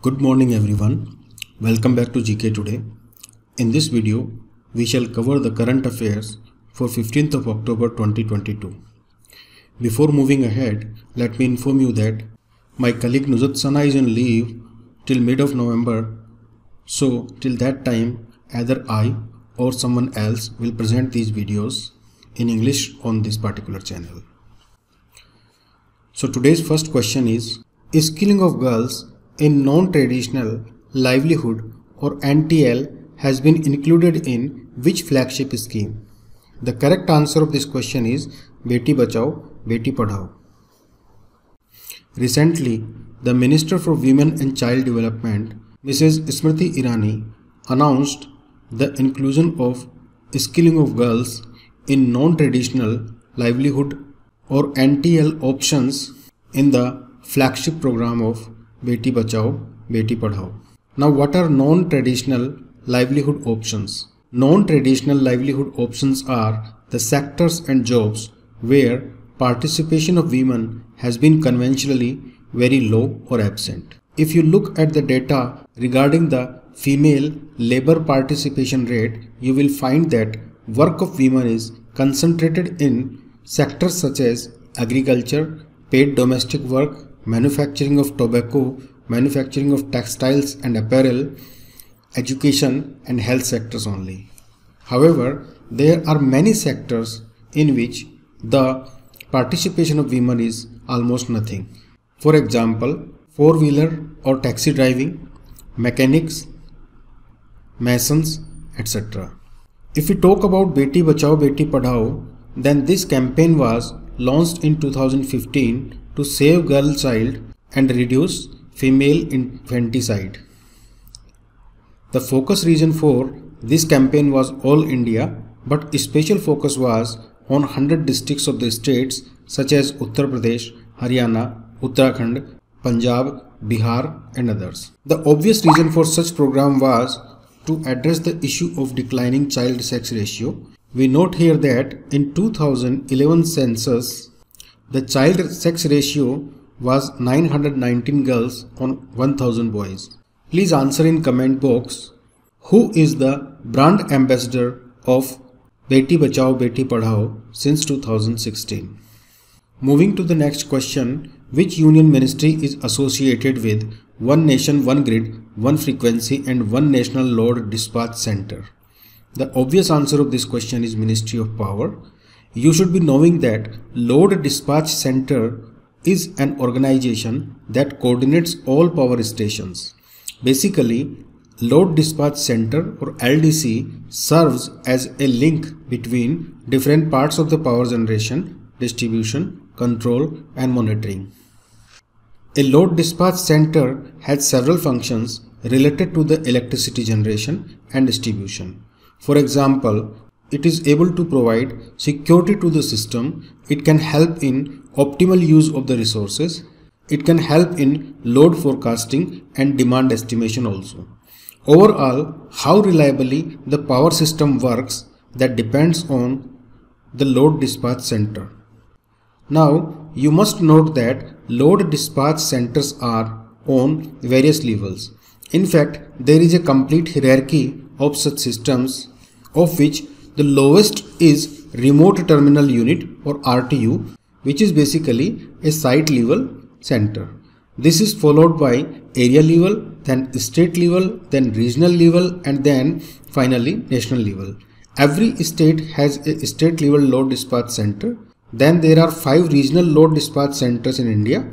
Good morning everyone. Welcome back to GK Today. In this video, we shall cover the current affairs for 15th of October 2022. Before moving ahead, let me inform you that my colleague Nuzhat Sana is on leave till mid of November. So till that time, either I or someone else will present these videos in English on this particular channel. So today's first question is skilling of girls in non-traditional livelihood or NTL has been included in which flagship scheme? The correct answer of this question is Beti Bachao, Beti Padhao. Recently, the Minister for Women and Child Development, Mrs. Smriti Irani, announced the inclusion of skilling of girls in non-traditional livelihood or NTL options in the flagship program of Beti Bachao, Beti Padhao. Now, what are non-traditional livelihood options? Non-traditional livelihood options are the sectors and jobs where participation of women has been conventionally very low or absent. If you look at the data regarding the female labor participation rate, you will find that work of women is concentrated in sectors such as agriculture, paid domestic work, manufacturing of tobacco, manufacturing of textiles and apparel, education and health sectors only. However, there are many sectors in which the participation of women is almost nothing. For example, four-wheeler or taxi driving, mechanics, masons, etc. If we talk about Beti Bachao, Beti Padhao, then this campaign was launched in 2015 to save girl child and reduce female infanticide. The focus region for this campaign was all India, but a special focus was on 100 districts of the states such as Uttar Pradesh, Haryana, Uttarakhand, Punjab, Bihar and others. The obvious reason for such program was to address the issue of declining child sex ratio. We note here that in 2011 census, the child sex ratio was 919 girls on 1000 boys. Please answer in comment box who is the brand ambassador of Beti Bachao Beti Padhao since 2016. Moving to the next question, which union ministry is associated with One Nation, One Grid, One Frequency and One National Load Dispatch Center? The obvious answer of this question is Ministry of Power. You should be knowing that Load Dispatch Center is an organization that coordinates all power stations. Basically, Load Dispatch Center or LDC serves as a link between different parts of the power generation, distribution, control and monitoring. A Load Dispatch Center has several functions related to the electricity generation and distribution. For example, it is able to provide security to the system. It can help in optimal use of the resources. It can help in load forecasting and demand estimation also. Overall, how reliably the power system works, that depends on the Load Dispatch Center. Now, you must note that Load Dispatch Centers are on various levels. In fact, there is a complete hierarchy of such systems, of which the lowest is Remote Terminal Unit or RTU, which is basically a site level center. This is followed by area level, then state level, then regional level and then finally national level. Every state has a state level load dispatch center. Then there are 5 regional load dispatch centers in India,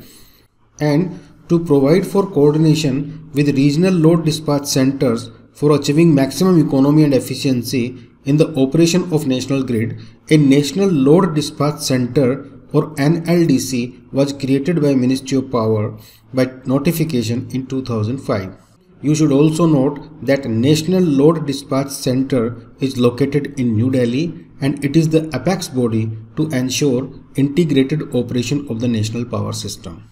and to provide for coordination with regional load dispatch centers for achieving maximum economy and efficiency in the operation of national grid, a National Load Dispatch Center or NLDC was created by Ministry of Power by notification in 2005. You should also note that National Load Dispatch Center is located in New Delhi and it is the apex body to ensure integrated operation of the national power system.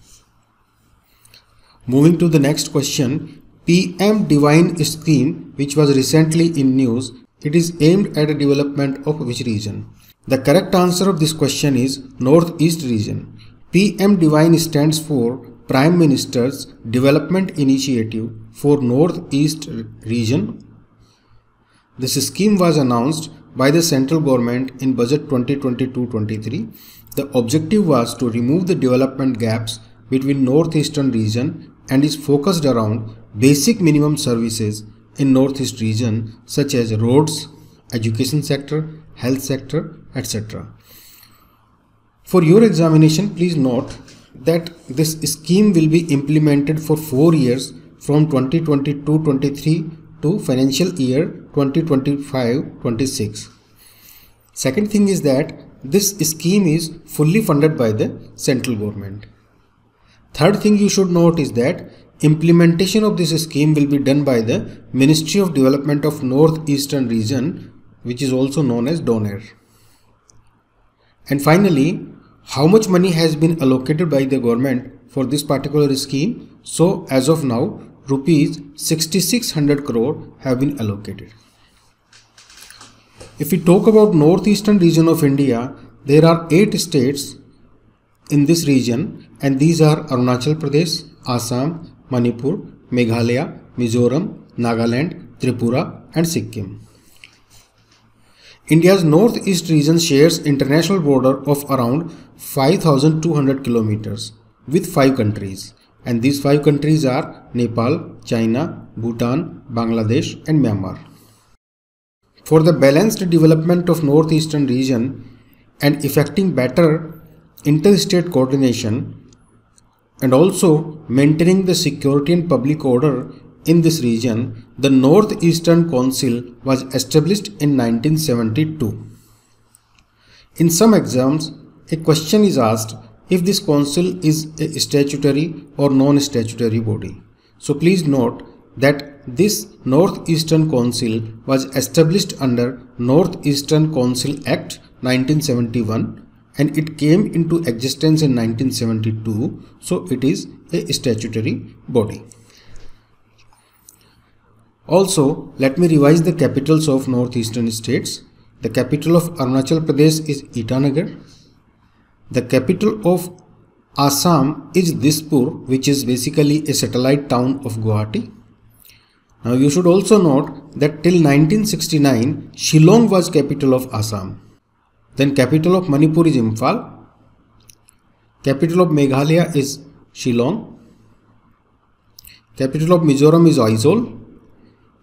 Moving to the next question, PM-DevINE Scheme, which was recently in news, it is aimed at the development of which region? The correct answer of this question is Northeast region. PM-DevINE stands for Prime Minister's Development Initiative for Northeast Region. This scheme was announced by the central government in Budget 2022-23. The objective was to remove the development gaps between Northeastern region and is focused around basic minimum services in Northeast region such as roads, education sector, health sector, etc. For your examination, please note that this scheme will be implemented for 4 years from 2022-23 to financial year 2025-26. Second thing is that this scheme is fully funded by the central government. Third thing you should note is that implementation of this scheme will be done by the Ministry of Development of Northeastern Region, which is also known as DONER. And finally, how much money has been allocated by the government for this particular scheme? So as of now, rupees 6600 crore have been allocated. If we talk about Northeastern region of India, there are 8 states in this region, and these are Arunachal Pradesh, Assam, Manipur, Meghalaya, Mizoram, Nagaland, Tripura and Sikkim. India's northeast region shares international border of around 5,200 kilometers with 5 countries, and these 5 countries are Nepal, China, Bhutan, Bangladesh and Myanmar. For the balanced development of northeastern region and effecting better interstate coordination and also maintaining the security and public order in this region, the Northeastern Council was established in 1972. In some exams, a question is asked if this council is a statutory or non-statutory body. So please note that this Northeastern Council was established under Northeastern Council Act 1971 and it came into existence in 1972, so it is a statutory body. Also, let me revise the capitals of northeastern states. The capital of Arunachal Pradesh is Itanagar. The capital of Assam is Dispur, which is basically a satellite town of Guwahati. Now you should also note that till 1969, Shillong was capital of Assam. Then capital of Manipur is Imphal. Capital of Meghalaya is Shillong. Capital of Mizoram is Aizawl.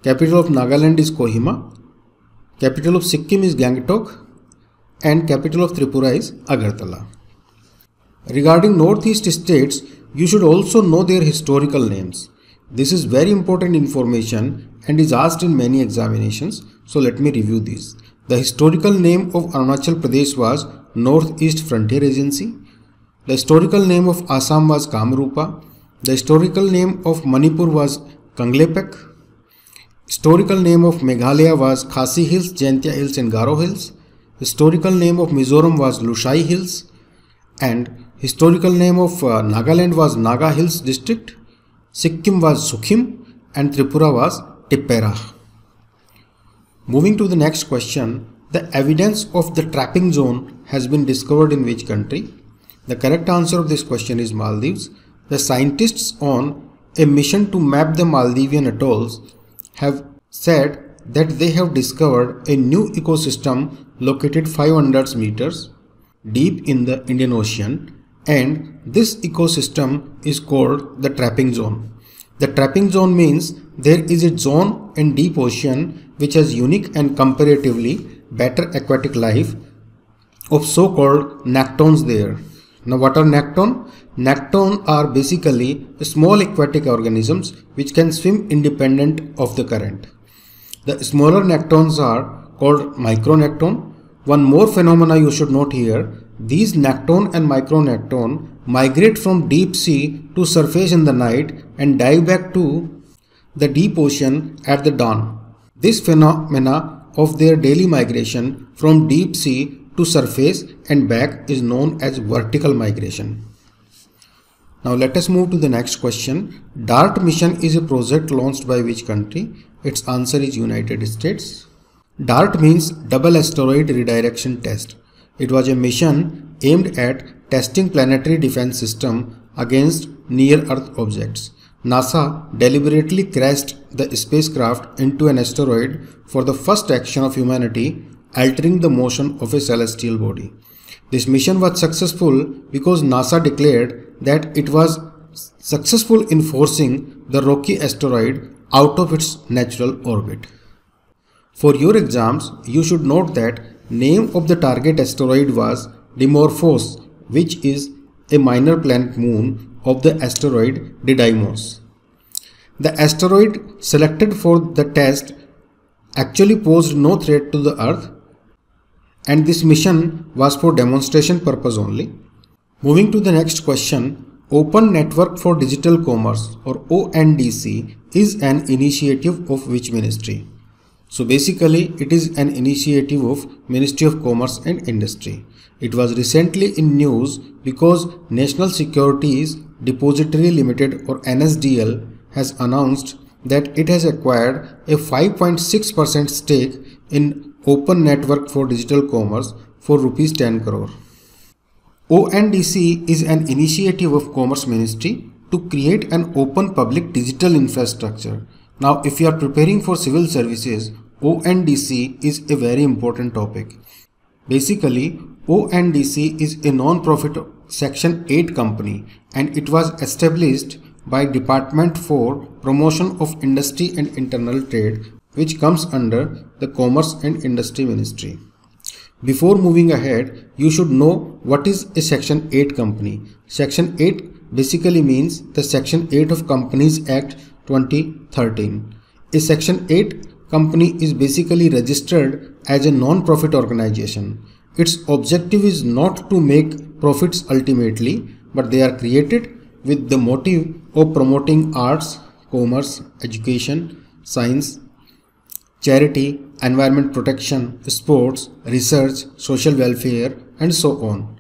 Capital of Nagaland is Kohima. Capital of Sikkim is Gangtok. And capital of Tripura is Agartala. Regarding northeast states, you should also know their historical names. This is very important information and is asked in many examinations. So let me review these. The historical name of Arunachal Pradesh was Northeast Frontier Agency. The historical name of Assam was Kamrupa. The historical name of Manipur was Kanglepek. Historical name of Meghalaya was Khasi Hills, Jaintia Hills and Garo Hills. Historical name of Mizoram was Lushai Hills. And historical name of Nagaland was Naga Hills District. Sikkim was Sukkim and Tripura was Tippera. Moving to the next question, the evidence of the trapping zone has been discovered in which country? The correct answer of this question is Maldives. The scientists on a mission to map the Maldivian atolls have said that they have discovered a new ecosystem located 500 meters deep in the Indian Ocean, and this ecosystem is called the trapping zone. The trapping zone means there is a zone in deep ocean which has unique and comparatively better aquatic life of so-called nectons there. Now what are necton? Necton are basically small aquatic organisms which can swim independent of the current. The smaller nectons are called micronecton. One more phenomena you should note here, these necton and micronecton migrate from deep sea to surface in the night and dive back to the deep ocean at the dawn. This phenomena of their daily migration from deep sea to surface and back is known as vertical migration. Now let us move to the next question. DART mission is a project launched by which country? Its answer is United States. DART means Double Asteroid Redirection Test. It was a mission aimed at testing planetary defense system against near-Earth objects. NASA deliberately crashed the spacecraft into an asteroid for the first action of humanity, altering the motion of a celestial body. This mission was successful because NASA declared that it was successful in forcing the rocky asteroid out of its natural orbit. For your exams, you should note that name of the target asteroid was Dimorphos, which is a minor planet moon of the asteroid Didymos. The asteroid selected for the test actually posed no threat to the Earth, and this mission was for demonstration purpose only. Moving to the next question, Open Network for Digital Commerce or ONDC is an initiative of which ministry? So basically it is an initiative of Ministry of Commerce and Industry. It was recently in news because National Securities Depository Limited or NSDL has announced that it has acquired a 5.6% stake in Open Network for Digital Commerce for Rs 10 crore. ONDC is an initiative of Commerce Ministry to create an open public digital infrastructure. Now, if you are preparing for civil services, ONDC is a very important topic. Basically, ONDC is a non-profit Section 8 company and it was established by Department for Promotion of Industry and Internal Trade, which comes under the Commerce and Industry Ministry. Before moving ahead, you should know what is a Section 8 company. Section 8 basically means the Section 8 of Companies Act 2013. A Section 8 company is basically registered as a non-profit organization. Its objective is not to make profits ultimately, but they are created with the motive of promoting arts, commerce, education, science, charity, environment protection, sports, research, social welfare, and so on.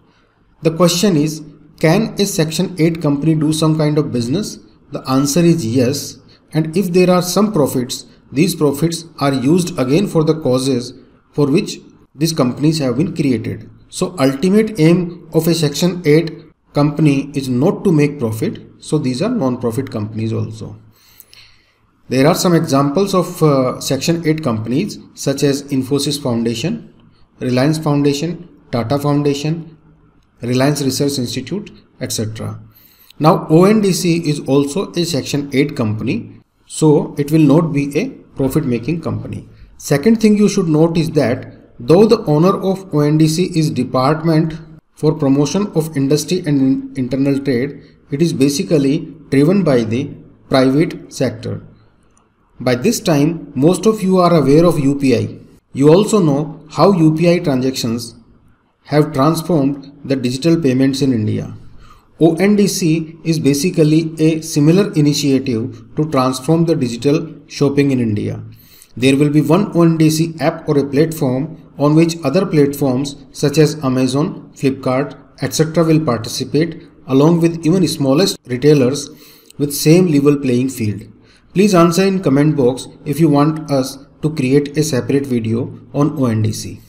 The question is, can a Section 8 company do some kind of business? The answer is yes, and if there are some profits, these profits are used again for the causes for which these companies have been created. So ultimate aim of a Section 8 company is not to make profit, so these are non-profit companies also. There are some examples of Section 8 companies such as Infosys Foundation, Reliance Foundation, Tata Foundation, Reliance Research Institute, etc. Now ONDC is also a Section 8 company, so it will not be a profit-making company. Second thing you should note is that though the owner of ONDC is Department for Promotion of Industry and Internal Trade, it is basically driven by the private sector. By this time, most of you are aware of UPI. You also know how UPI transactions have transformed the digital payments in India. ONDC is basically a similar initiative to transform the digital shopping in India. There will be one ONDC app or a platform on which other platforms such as Amazon, Flipkart, etc. will participate, along with even smallest retailers with same level playing field. Please answer in comment box if you want us to create a separate video on ONDC.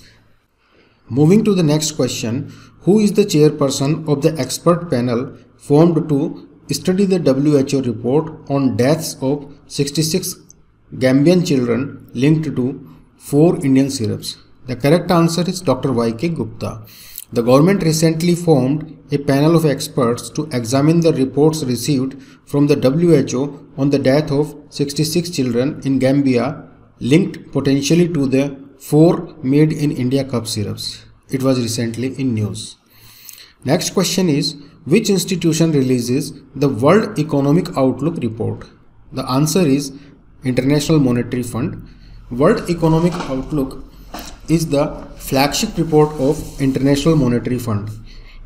Moving to the next question, who is the chairperson of the expert panel formed to study the WHO report on deaths of 66 Gambian children linked to 4 Indian syrups? The correct answer is Dr. Y.K. Gupta. The government recently formed a panel of experts to examine the reports received from the WHO on the death of 66 children in Gambia linked potentially to the 4 made in India cough syrups. It was recently in news. Next question is, which institution releases the World Economic Outlook report? The answer is International Monetary Fund. World Economic Outlook is the flagship report of International Monetary Fund.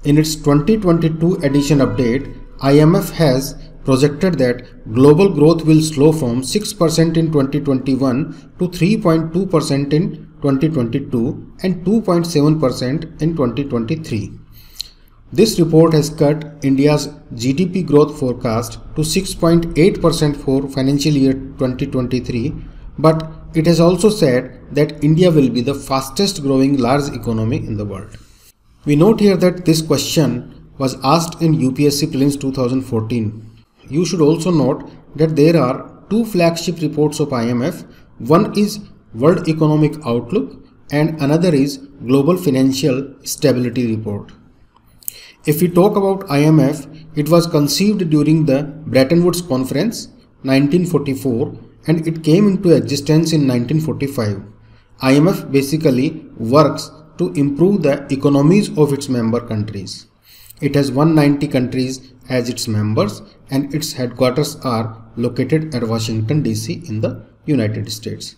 In its 2022 edition update, IMF has projected that global growth will slow from 6% in 2021 to 3.2% in 2022 and 2.7% in 2023. This report has cut India's GDP growth forecast to 6.8% for financial year 2023, but it has also said that India will be the fastest growing large economy in the world. We note here that this question was asked in UPSC Prelims 2014. You should also note that there are two flagship reports of IMF. One is World Economic Outlook and another is Global Financial Stability Report. If we talk about IMF, it was conceived during the Bretton Woods Conference 1944 and it came into existence in 1945. IMF basically works to improve the economies of its member countries. It has 190 countries as its members and its headquarters are located at Washington DC in the United States.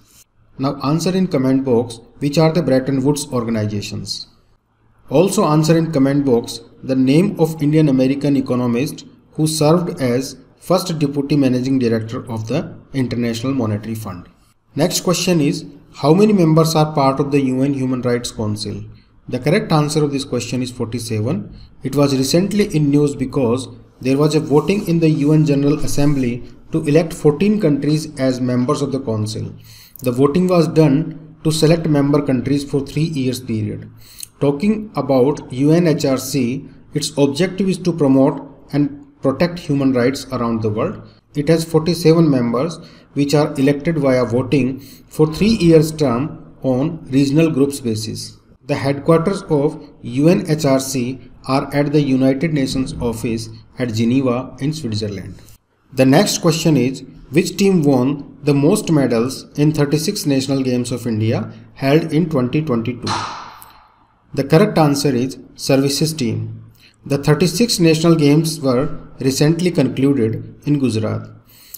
Now answer in comment box which are the Bretton Woods organizations. Also answer in comment box the name of Indian American economist who served as first Deputy Managing Director of the International Monetary Fund. Next question is, how many members are part of the UN Human Rights Council? The correct answer of this question is 47. It was recently in news because there was a voting in the UN General Assembly to elect 14 countries as members of the council. The voting was done to select member countries for 3 years period. Talking about UNHRC, its objective is to promote and protect human rights around the world. It has 47 members which are elected via voting for 3 years term on regional groups basis. The headquarters of UNHRC are at the United Nations office at Geneva in Switzerland. The next question is, which team won the most medals in 36 National Games of India held in 2022? The correct answer is Services team. The 36 National Games were recently concluded in Gujarat.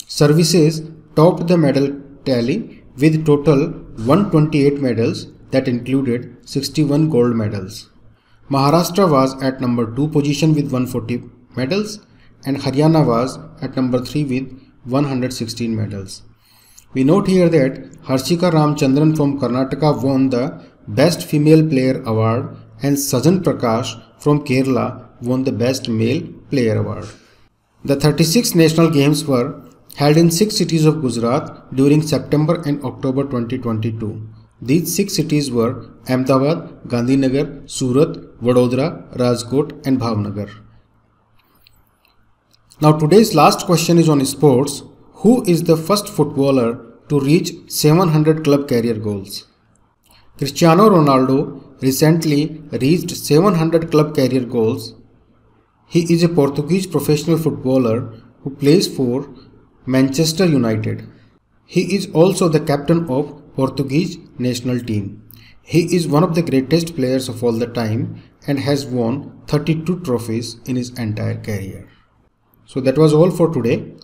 Services topped the medal tally with total 128 medals that included 61 gold medals. Maharashtra was at number 2 position with 140 medals and Haryana was at number 3 with 116 medals. We note here that Harshika Ramchandran from Karnataka won the Best Female Player Award and Sajan Prakash from Kerala won the Best Male Player Award. The 36 National Games were held in 6 cities of Gujarat during September and October 2022. These 6 cities were Ahmedabad, Gandhinagar, Surat, Vadodara, Rajkot and Bhavnagar. Now today's last question is on sports. Who is the first footballer to reach 700 club career goals? Cristiano Ronaldo recently reached 700 club career goals. He is a Portuguese professional footballer who plays for Manchester United. He is also the captain of Portuguese national team. He is one of the greatest players of all the time and has won 32 trophies in his entire career. So that was all for today.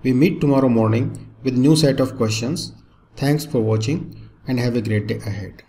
We meet tomorrow morning with new set of questions. Thanks for watching and have a great day ahead.